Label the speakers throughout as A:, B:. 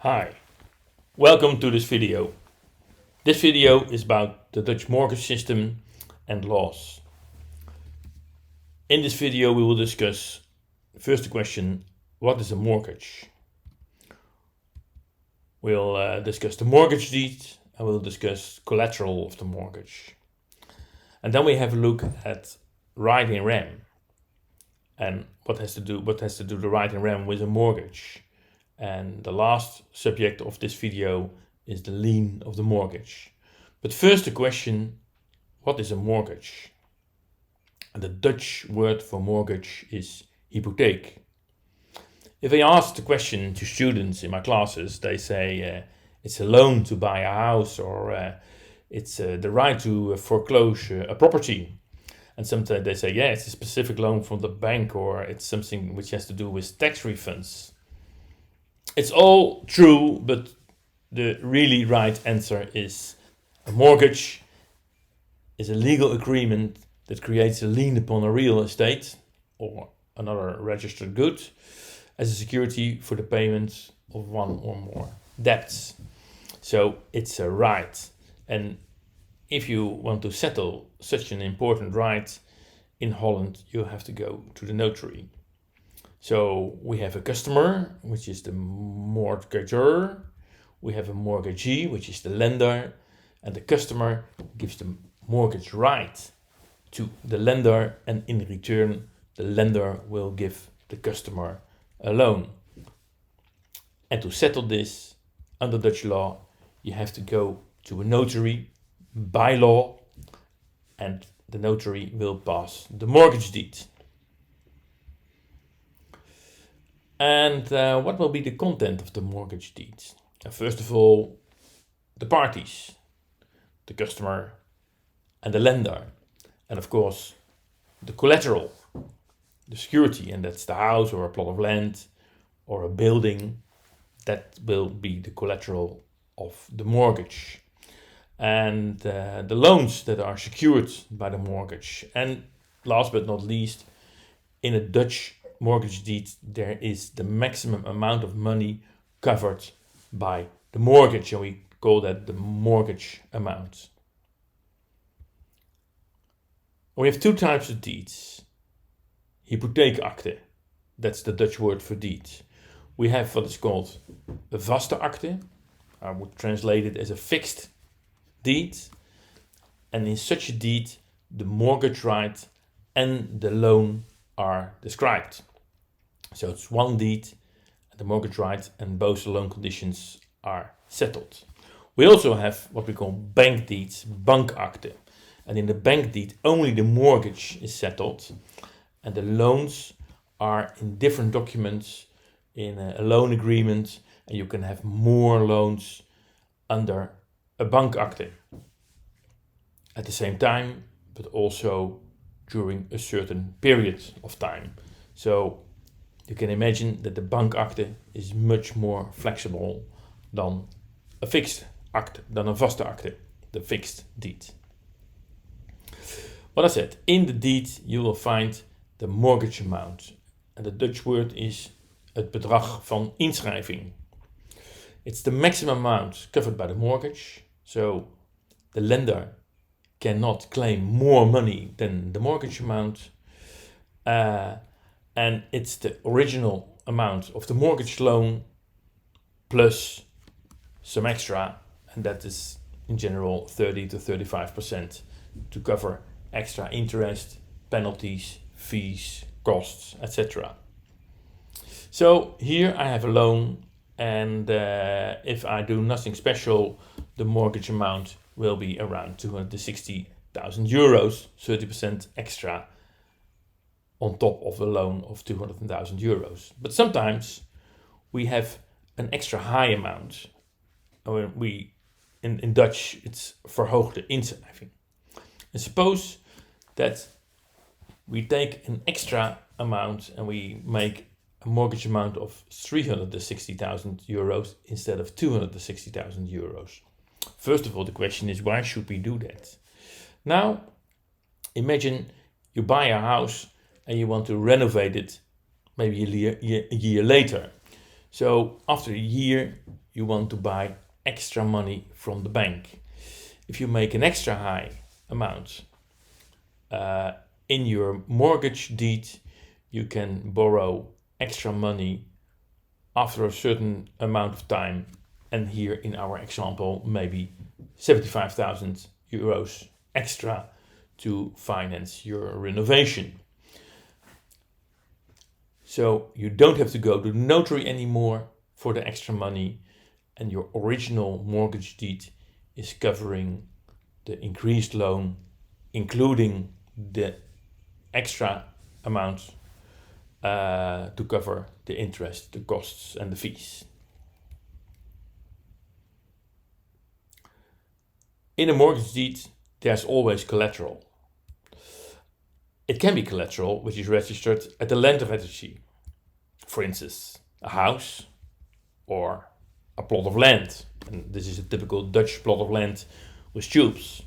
A: Hi, welcome to this video. This video is about the Dutch mortgage system and laws. In this video we will discuss first the question, what is a mortgage? We'll discuss the mortgage deed and we'll discuss collateral of the mortgage. And then we have a look at right in rem and what has to do the right in rem with a mortgage. And the last subject of this video is the lien of the mortgage. But first the question, what is a mortgage? And the Dutch word for mortgage is hypotheek. If I ask the question to students in my classes, they say it's a loan to buy a house, or it's the right to foreclose a property. And sometimes they say, yeah, it's a specific loan from the bank, or it's something which has to do with tax refunds. It's all true, but the really right answer is a mortgage is a legal agreement that creates a lien upon a real estate or another registered good as a security for the payment of one or more debts. So it's a right. And if you want to settle such an important right in Holland, you have to go to the notary. So we have a customer, which is the mortgagor. We have a mortgagee, which is the lender. And the customer gives the mortgage right to the lender. And in return, the lender will give the customer a loan. And to settle this, under Dutch law, you have to go to a notary by law. And the notary will pass the mortgage deed. And what will be the content of the mortgage deed? First of all, the parties, the customer and the lender. And of course, the collateral, the security, and that's the house or a plot of land or a building. That will be the collateral of the mortgage. And the loans that are secured by the mortgage. And last but not least, in a Dutch mortgage deed, there is the maximum amount of money covered by the mortgage, and we call that the mortgage amount. We have two types of deeds. Hypotheekakte, that's the Dutch word for deed. We have what is called a vaste akte. I would translate it as a fixed deed. And in such a deed, the mortgage right and the loan are described. So it's one deed, the mortgage right, and both the loan conditions are settled. We also have what we call bank deeds, bankakte. And in the bank deed, only the mortgage is settled, and the loans are in different documents in a loan agreement, and you can have more loans under a bankakte at the same time, but also during a certain period of time. So you can imagine that the bankakte is much more flexible than a fixed akte, than a vaste akte, the fixed deed. What I said, in the deed you will find the mortgage amount. And the Dutch word is het bedrag van inschrijving. It's the maximum amount covered by the mortgage. So the lender cannot claim more money than the mortgage amount. And it's the original amount of the mortgage loan plus some extra, and that is in general 30 to 35% to cover extra interest, penalties, fees, costs, etc. So here I have a loan, and if I do nothing special, the mortgage amount will be around 260,000 euros, 30% extra on top of a loan of 200,000 euros. But sometimes we have an extra high amount. In Dutch, it's verhoogde inschrijving. And suppose that we take an extra amount and we make a mortgage amount of 360,000 euros instead of 260,000 euros. First of all, the question is, why should we do that? Now, imagine you buy a house and you want to renovate it maybe a year later. So after a year, you want to buy extra money from the bank. If you make an extra high amount in your mortgage deed, you can borrow extra money after a certain amount of time, and here in our example, maybe 75,000 euros extra to finance your renovation. So you don't have to go to the notary anymore for the extra money, and your original mortgage deed is covering the increased loan, including the extra amount to cover the interest, the costs, and the fees. In a mortgage deed, there's always collateral. It can be collateral which is registered at the land registry. For instance, a house or a plot of land. And this is a typical Dutch plot of land with tubes.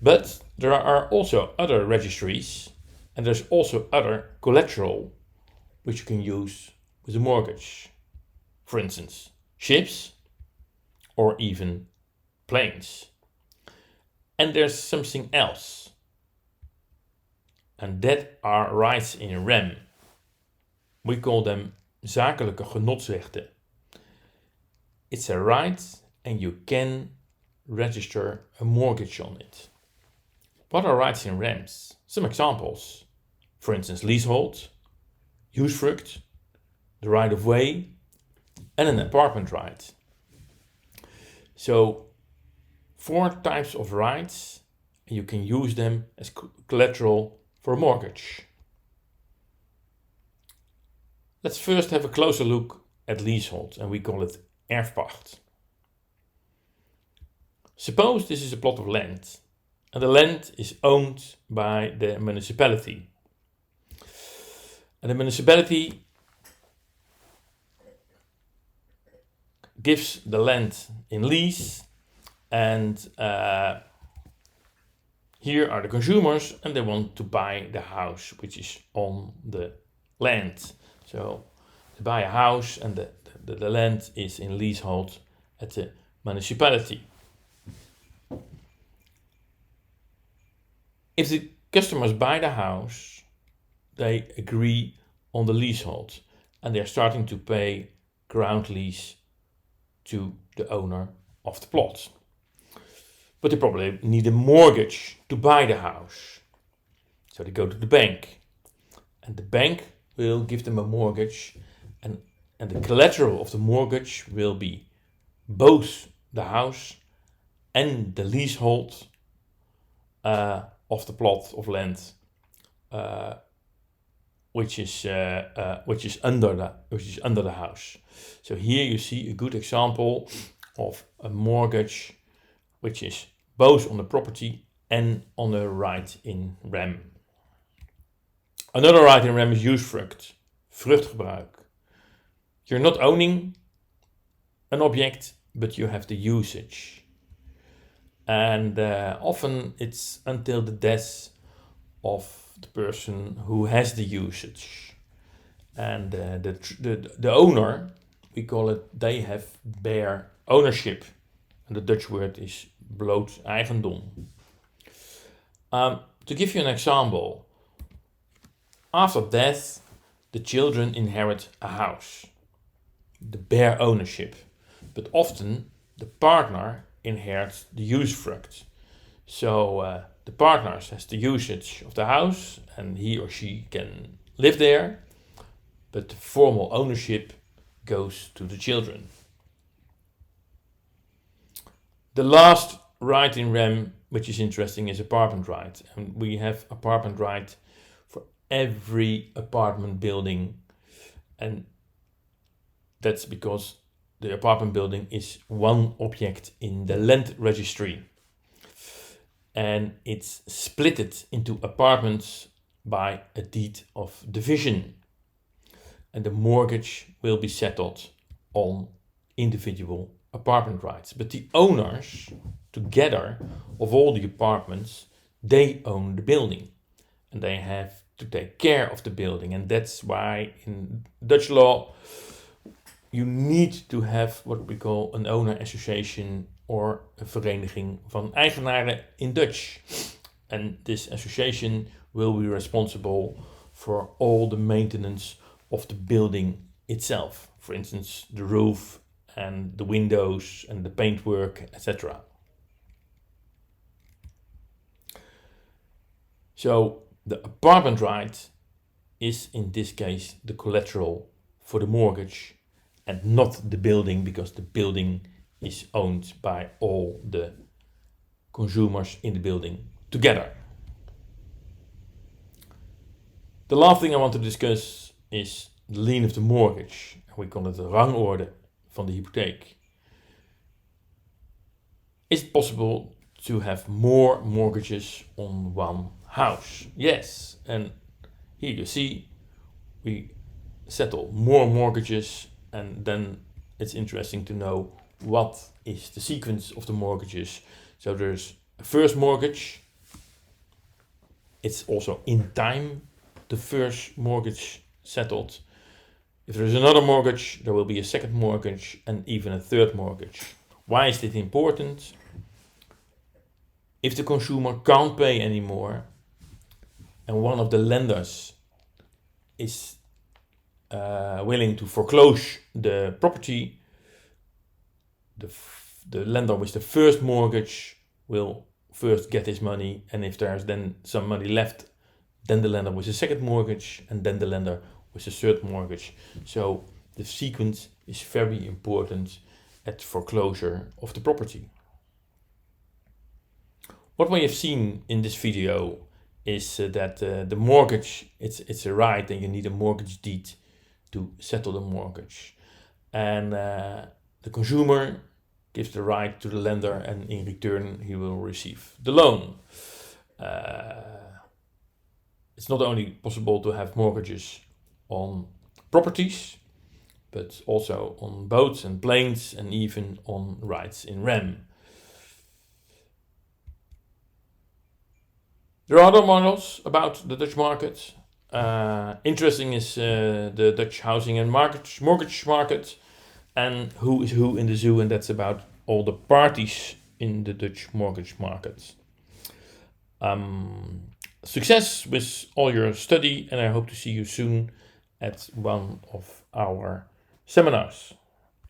A: But there are also other registries, and there's also other collateral which you can use with a mortgage. For instance, ships or even planes. And there's something else, and that are rights in rem. We call them zakelijke genotsrechten. It's a right and you can register a mortgage on it. What are rights in rems? Some examples. For instance, leasehold, usufruct, the right of way, and an apartment right. So 4 types of rights, and you can use them as collateral for a mortgage. Let's first have a closer look at leasehold, and we call it erfpacht. Suppose this is a plot of land, and the land is owned by the municipality. And the municipality gives the land in lease, and here are the consumers, and they want to buy the house which is on the land. So they buy a house, and the land is in leasehold at the municipality. If the customers buy the house, they agree on the leasehold, and they are starting to pay ground lease to the owner of the plot. But they probably need a mortgage to buy the house. So they go to the bank, and the bank will give them a mortgage, and the collateral of the mortgage will be both the house and the leasehold of the plot of land, which is under the house. So here you see a good example of a mortgage which is both on the property and on the right in rem. Another right in rem is usufruct, vruchtgebruik. You're not owning an object, but you have the usage. And often it's until the death of the person who has the usage. And the owner, we call it, they have bare ownership. And the Dutch word is bloot eigendom. To give you an example, after death, the children inherit a house, the bare ownership. But often the partner inherits the usufruct. So the partner has the usage of the house, and he or she can live there, but the formal ownership goes to the children. The last right in rem, which is interesting, is apartment right. And we have apartment right for every apartment building. And that's because the apartment building is one object in the land registry. And it's splitted into apartments by a deed of division. And the mortgage will be settled on individual apartment rights. But the owners, together, of all the apartments, they own the building. And they have to take care of the building. And that's why in Dutch law, you need to have what we call an owner association or a vereniging van eigenaren in Dutch. And this association will be responsible for all the maintenance of the building itself. For instance, the roof and the windows and the paintwork, etc. So the apartment right is in this case the collateral for the mortgage and not the building, because the building is owned by all the consumers in the building together. The last thing I want to discuss is the lien of the mortgage. We call it de rangorde van de hypotheek. Is it possible to have more mortgages on one house? Yes, and here you see we settle more mortgages, and then it's interesting to know what is the sequence of the mortgages. So there's a first mortgage. It's also in time the first mortgage settled. If there is another mortgage, there will be a second mortgage and even a third mortgage. Why is this important? If the consumer can't pay anymore and one of the lenders is willing to foreclose the property, the lender with the first mortgage will first get his money, and if there's then some money left, then the lender with the second mortgage, and then the lender with the third mortgage. So the sequence is very important at foreclosure of the property. What we have seen in this video is that the mortgage, it's a right, and you need a mortgage deed to settle the mortgage. And the consumer gives the right to the lender, and in return he will receive the loan. It's not only possible to have mortgages on properties, but also on boats and planes, and even on rights in REM. There are other models about the Dutch market. Interesting is the Dutch housing and mortgage market, and who is who in the zoo, and that's about all the parties in the Dutch mortgage market. Success with all your study, and I hope to see you soon at one of our seminars.